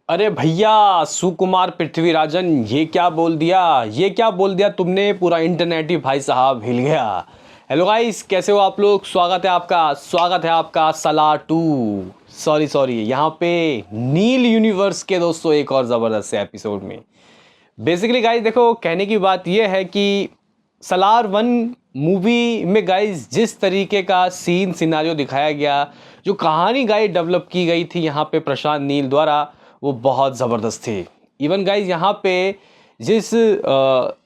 अरे भैया सुकुमार पृथ्वीराजन, ये क्या बोल दिया तुमने। पूरा इंटरनेट ही भाई साहब हिल गया। हेलो गाइस, कैसे हो आप लोग। स्वागत है आपका सलार टू सॉरी यहाँ पे नील यूनिवर्स के दोस्तों एक और ज़बरदस्त से एपिसोड में। बेसिकली गाइस देखो, कहने की बात यह है कि सलार वन मूवी में गाइस जिस तरीके का सीन सिनारियो दिखाया गया, जो कहानी गाइस डेवलप की गई थी यहाँ पे प्रशांत नील द्वारा, वो बहुत ज़बरदस्त थी। इवन गाइस यहाँ पे जिस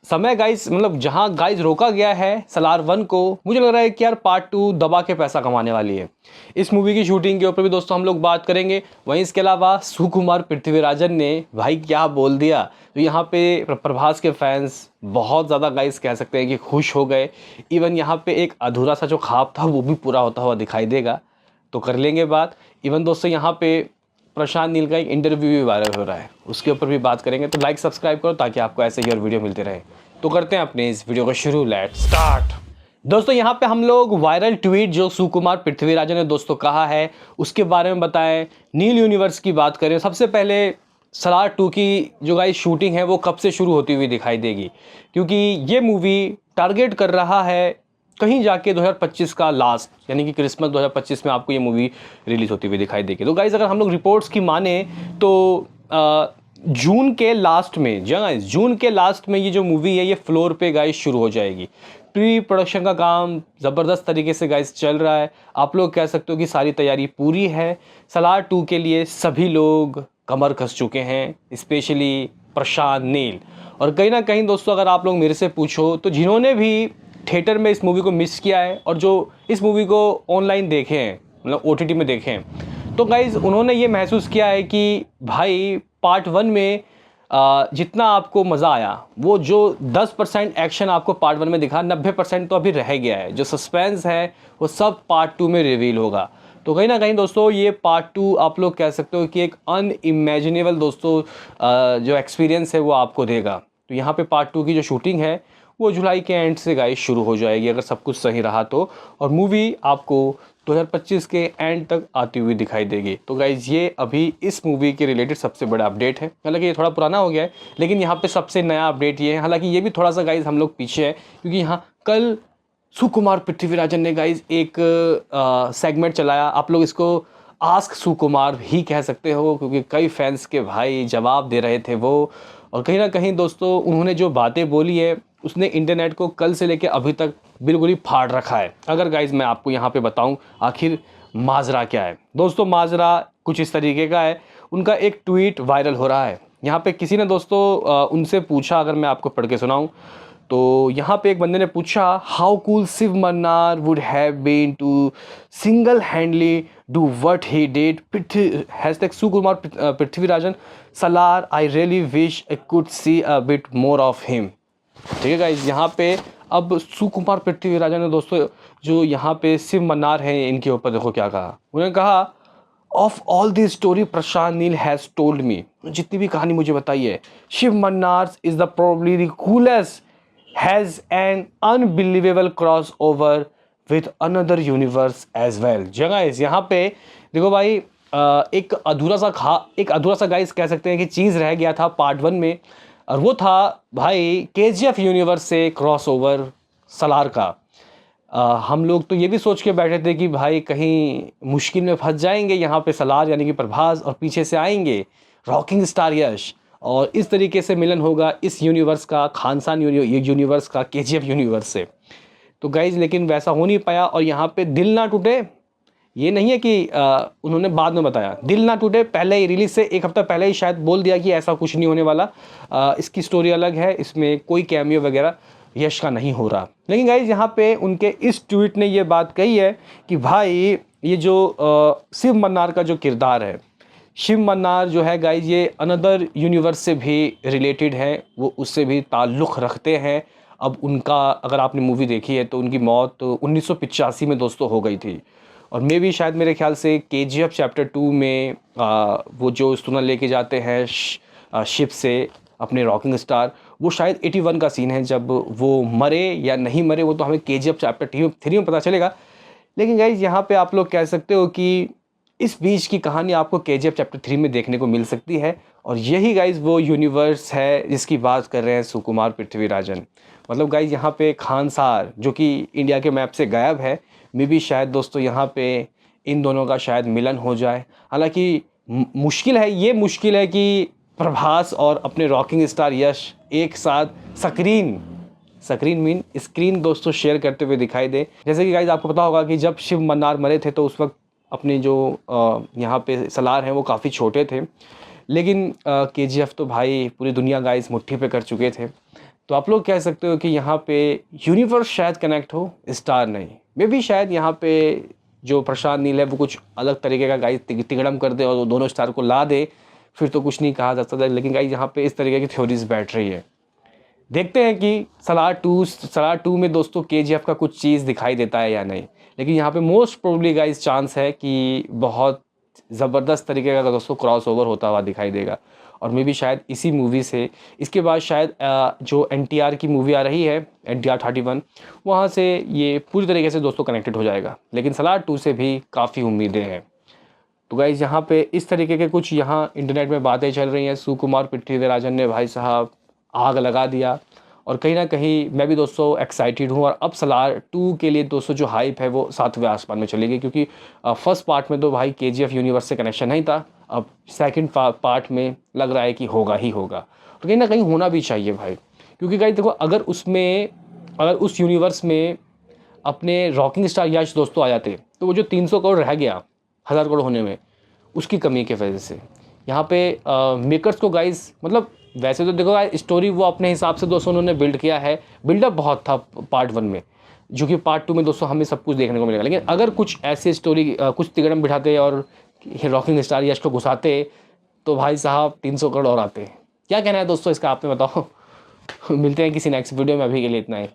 समय गाइस मतलब जहाँ गाइस रोका गया है सलार वन को, मुझे लग रहा है कि यार पार्ट टू दबा के पैसा कमाने वाली है। इस मूवी की शूटिंग के ऊपर भी दोस्तों हम लोग बात करेंगे। वहीं इसके अलावा सुकुमार पृथ्वीराजन ने भाई क्या बोल दिया, तो यहाँ पे प्रभास के फैंस बहुत ज़्यादा गाइस कह सकते हैं कि खुश हो गए। इवन यहाँ पे एक अधूरा सा जो ख्वाब था वो भी पूरा होता हुआ दिखाई देगा, तो कर लेंगे बात। इवन दोस्तों यहाँ पे प्रशांत नील का एक इंटरव्यू भी वायरल हो रहा है, उसके ऊपर भी बात करेंगे। तो लाइक सब्सक्राइब करो ताकि आपको ऐसे ही और वीडियो मिलते रहे। तो करते हैं अपने इस वीडियो को शुरू, लेट्स स्टार्ट। दोस्तों यहाँ पे हम लोग वायरल ट्वीट जो सुकुमार पृथ्वीराजन ने दोस्तों कहा है उसके बारे में बताएं, नील यूनिवर्स की बात करें। सबसे पहले सलार टू की जो गाइस शूटिंग है वो कब से शुरू होती हुई दिखाई देगी, क्योंकि ये मूवी टारगेट कर रहा है कहीं जाके 2025 का लास्ट, यानी कि क्रिसमस 2025 में आपको ये मूवी रिलीज़ होती हुई दिखाई देगी। तो गाइस अगर हम लोग रिपोर्ट्स की माने तो जून के लास्ट में, जून के लास्ट में ये जो मूवी है ये फ्लोर पे गाइस शुरू हो जाएगी। प्री प्रोडक्शन का काम ज़बरदस्त तरीके से गाइस चल रहा है। आप लोग कह सकते हो कि सारी तैयारी पूरी है। सलार टू के लिए सभी लोग कमर कस चुके हैं, स्पेशली प्रशांत नील। और कहीं ना कहीं दोस्तों अगर आप लोग मेरे से पूछो तो जिन्होंने भी थिएटर में इस मूवी को मिस किया है और जो इस मूवी को ऑनलाइन देखे हैं, मतलब OTT में देखे हैं, तो गाइज़ उन्होंने ये महसूस किया है कि भाई पार्ट वन में जितना आपको मज़ा आया, वो जो 10% एक्शन आपको पार्ट वन में दिखा, 90% तो अभी रह गया है। जो सस्पेंस है वो सब पार्ट टू में रिवील होगा। तो कहीं ना कहीं दोस्तों ये पार्ट टू आप लोग कह सकते हो कि एक अनइमेजिनेबल दोस्तों जो एक्सपीरियंस है वो आपको देगा। तो यहाँ पे पार्ट टू की जो शूटिंग है वो जुलाई के एंड से गाइस शुरू हो जाएगी अगर सब कुछ सही रहा तो, और मूवी आपको 2025 के एंड तक आती हुई दिखाई देगी। तो गाइज ये अभी इस मूवी के रिलेटेड सबसे बड़ा अपडेट है। हालांकि ये थोड़ा पुराना हो गया है, लेकिन यहाँ पे सबसे नया अपडेट ये है। हालांकि ये भी थोड़ा सा गाइज हम लोग पीछे है, क्योंकि यहाँ कल सुकुमार पृथ्वीराजन ने गाइज एक सेगमेंट चलाया। आप लोग इसको आस्क सुकुमार ही कह सकते हो, क्योंकि कई फैंस के भाई जवाब दे रहे थे वो। और कहीं ना कहीं दोस्तों उन्होंने जो बातें बोली है उसने इंटरनेट को कल से लेकर अभी तक बिल्कुल ही फाड़ रखा है। अगर गाइज मैं आपको यहाँ पे बताऊँ आखिर माजरा क्या है, दोस्तों माजरा कुछ इस तरीके का है। उनका एक ट्वीट वायरल हो रहा है। यहाँ पे किसी ने दोस्तों उनसे पूछा, अगर मैं आपको पढ़ के सुनाऊँ तो यहाँ पे एक बंदे ने पूछा, how cool Shiva Mannar would have been to single handedly do what he did, hashtag Sukumar Prithvirajan Salaar, I really wish I could see a bit more of him. ठीक है गाइज, यहाँ पे अब सुकुमार पृथ्वीराजन ने दोस्तों जो यहाँ पे शिव मन्नार हैं इनके ऊपर देखो क्या कहा। उन्होंने कहा, of all this story Prashanth Neel has told me, जितनी भी कहानी मुझे बताई है, Shiva Mannar is the probably the coolest, has an unbelievable cross over with another universe as well. जगह यहाँ पे देखो भाई, एक अधूरा सा गाइस कह सकते हैं कि चीज़ रह गया था पार्ट वन में, और वो था भाई KGF यूनिवर्स से क्रॉस ओवर सलार का। हम लोग तो ये भी सोच के बैठे थे कि भाई कहीं मुश्किल में फंस जाएंगे यहाँ पे सलार यानी कि प्रभास, और पीछे से आएंगे रॉकिंग स्टार यश, और इस तरीके से मिलन होगा इस यूनिवर्स का, खानसान यूनिवर्स का KGF यूनिवर्स से। तो गाइज लेकिन वैसा हो नहीं पाया। और यहाँ पे दिल ना टूटे, ये नहीं है कि उन्होंने बाद में बताया, दिल ना टूटे पहले ही रिलीज से एक हफ्ता पहले ही शायद बोल दिया कि ऐसा कुछ नहीं होने वाला। इसकी स्टोरी अलग है, इसमें कोई कैमियो वगैरह यश का नहीं हो रहा। लेकिन गाइज यहाँ पे उनके इस ट्वीट ने ये बात कही है कि भाई ये जो शिव मन्नार का जो किरदार है, शिव मन्नार जो है गाइज ये अनदर यूनिवर्स से भी रिलेटेड है, वो उससे भी ताल्लुक़ रखते हैं। अब उनका अगर आपने मूवी देखी है तो उनकी मौत 1985 में दोस्तों हो गई थी, और मे भी शायद मेरे ख्याल से KGF चैप्टर 2 में वो जो सुना लेके जाते हैं शिप से अपने रॉकिंग स्टार, वो शायद 81 का सीन है। जब वो मरे या नहीं मरे वो तो हमें KGF चैप्टर 3 में पता चलेगा। लेकिन गाइज यहाँ पे आप लोग कह सकते हो कि इस बीच की कहानी आपको KGF चैप्टर 3 में देखने को मिल सकती है। और यही गाइज़ वो यूनिवर्स है जिसकी बात कर रहे हैं सुकुमार पृथ्वीराजन। मतलब गाइज़ यहाँ पे खानसार जो कि इंडिया के मैप से गायब है, मे बी शायद दोस्तों यहाँ पे इन दोनों का शायद मिलन हो जाए। हालांकि मुश्किल है, ये मुश्किल है कि प्रभास और अपने रॉकिंग स्टार यश एक साथ स्क्रीन दोस्तों शेयर करते हुए दिखाई दे। जैसे कि गाइज आपको पता होगा कि जब शिव मन्नार मरे थे तो उस वक्त अपने जो यहाँ पे सलार हैं वो काफ़ी छोटे थे, लेकिन KGF तो भाई पूरी दुनिया गाइज मुट्ठी पे कर चुके थे। तो आप लोग कह सकते हो कि यहाँ पे यूनिवर्स शायद कनेक्ट हो, स्टार नहीं। मे बी शायद यहाँ पे जो प्रशांत नील है वो कुछ अलग तरीके का गाइज तिगड़म कर दे और वो दोनों स्टार को ला दे, फिर तो कुछ नहीं कहा जा सकता। लेकिन गाइज यहाँ पे इस तरीके की थ्योरीज बैठ रही है। देखते हैं कि सलार टू में दोस्तों KGF का कुछ चीज़ दिखाई देता है या नहीं। लेकिन यहाँ पे मोस्ट प्रोबेबली गाइस चांस है कि बहुत ज़बरदस्त तरीके का दोस्तों क्रॉस ओवर होता हुआ दिखाई देगा। और मे बी शायद इसी मूवी से इसके बाद शायद जो NTR की मूवी आ रही है NTR 31, वहाँ से ये पूरी तरीके से दोस्तों कनेक्टेड हो जाएगा। लेकिन सलार 2 से भी काफ़ी उम्मीदें हैं। तो गाइज़ यहाँ पे इस तरीके के कुछ यहाँ इंटरनेट में बातें चल रही हैं। सुकुमार पृथ्वीराजन ने भाई साहब आग लगा दिया। और कहीं ना कहीं मैं भी दोस्तों एक्साइटेड हूँ। और अब सलार 2 के लिए दोस्तों जो हाइप है वो 7वें आसमान में चली गई, क्योंकि फर्स्ट पार्ट में तो भाई KGF यूनिवर्स से कनेक्शन नहीं था। अब सेकंड पार्ट में लग रहा है कि होगा ही होगा। तो कहीं ना कहीं होना भी चाहिए भाई, क्योंकि गाइस देखो अगर उस यूनिवर्स में अपने रॉकिंग स्टार यश दोस्तों आ जाते तो वो जो 300 करोड़ रह गया 1000 करोड़ होने में, उसकी कमी की वजह से यहाँ पे मेकर्स को गाइस मतलब वैसे तो देखो गाइस स्टोरी वो अपने हिसाब से दोस्तों उन्होंने बिल्ड किया है। बिल्डअप बहुत था पार्ट 1 में, जो कि पार्ट 2 में दोस्तों हमें सब कुछ देखने को मिलेगा। लेकिन अगर कुछ ऐसे स्टोरी कुछ तिगड़म बिठाते और रॉकिंग स्टार यश को घुसाते तो भाई साहब 300 करोड़ और आते। क्या कहना है दोस्तों इसका, आपने बताओ। मिलते हैं किसी नेक्स्ट वीडियो में, अभी के लिए इतना ही।